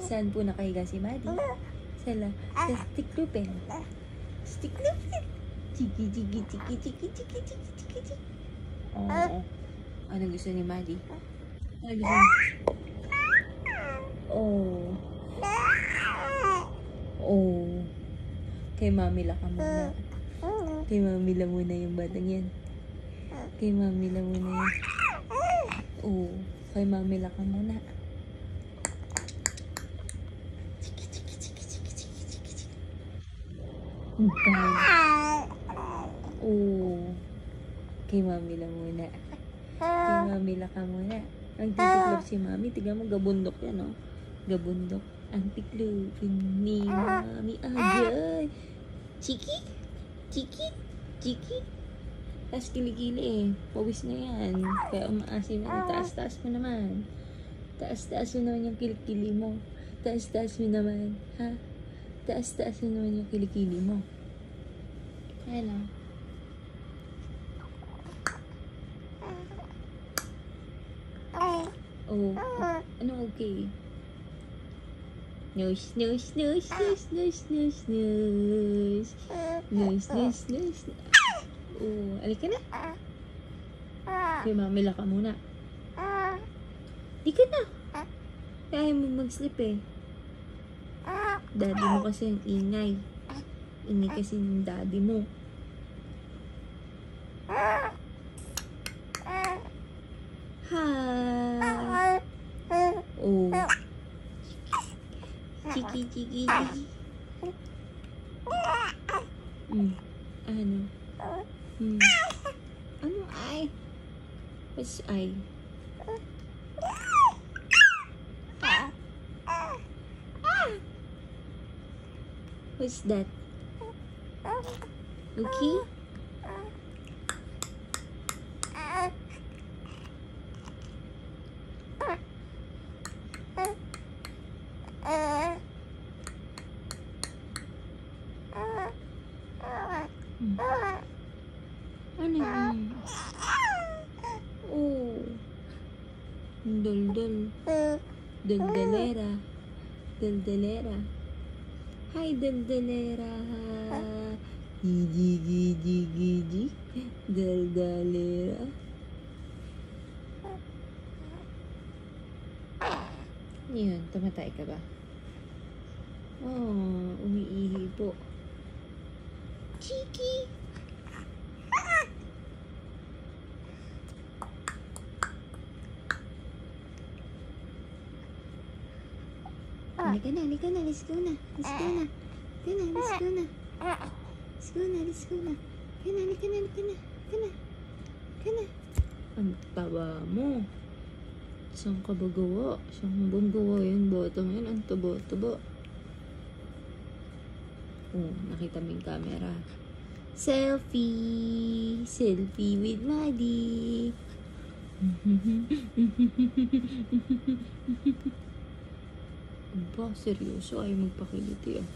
Saan po nakahiga si Maddie? Sa stick lupin. Stick lupin. Chiki, chiki, chiki, chiki, chiki, chiki, chiki, chiki. Oh. Ano gusto ni Maddie? Ano gusto ni? Oh. Oh. Kay Mami la ka muna. Kay Mami la muna yung batang yan. Kay Mami la muna yan. Oh. Kay Mami la ka muna. Chiki, chiki, chiki, chiki, chiki, chiki, chiki. Oh. Kay Mami la muna. Kay Mami la ka muna. Ang titiklop si Mami. Tiga mo, gabundok yan, oh. Gabundok. Ang tiklopin ni Mami. Ajay. Chiki? Chiki? Chiki? Tapos kilikili eh. Pawis na yan. Kaya umaasim na. Taas-taas mo naman. Taas-taas mo naman yung kilikili mo. Taas-taas mo naman. Ha? Taas-taas mo naman yung kilikili mo. Ano? Oh. Ano okay? Nose, nose, nose, nose, nose, nose, nose. Nose, nose, nose. Oh, alika na. Kay Mami la ka muna. Di ka na. Kaya mo mag-sleep eh. Daddy mo kasi ang ingay. Ingay kasi ng daddy mo. Hi. Oh. Chiki, chiki, chiki. Ano? Ano ay? What's ay? What's that? Okay? Ano yun? Oh. Dol-dol. Dol-dolera. Dol-dolera. Hi, Dol-dolera. Gigi-gigi-gigi. Dol-dolera. Yun, tumatay ka ba? Oh, umiihi po. Chiki! Halika na, halika na. Let's go na. Let's go na. Halika na, let's go na. Let's go na, let's go na. Halika na, halika na, halika na. Halika na. Halika na. Ang taba mo. Saan ka ba gawa? Saan bang gawa yun? Botong yun. Ang taba-taba. Oh, nakita mo yung camera. Selfie! Selfie with Maddie! Ba, seryoso? Ayaw magpakiliti ah.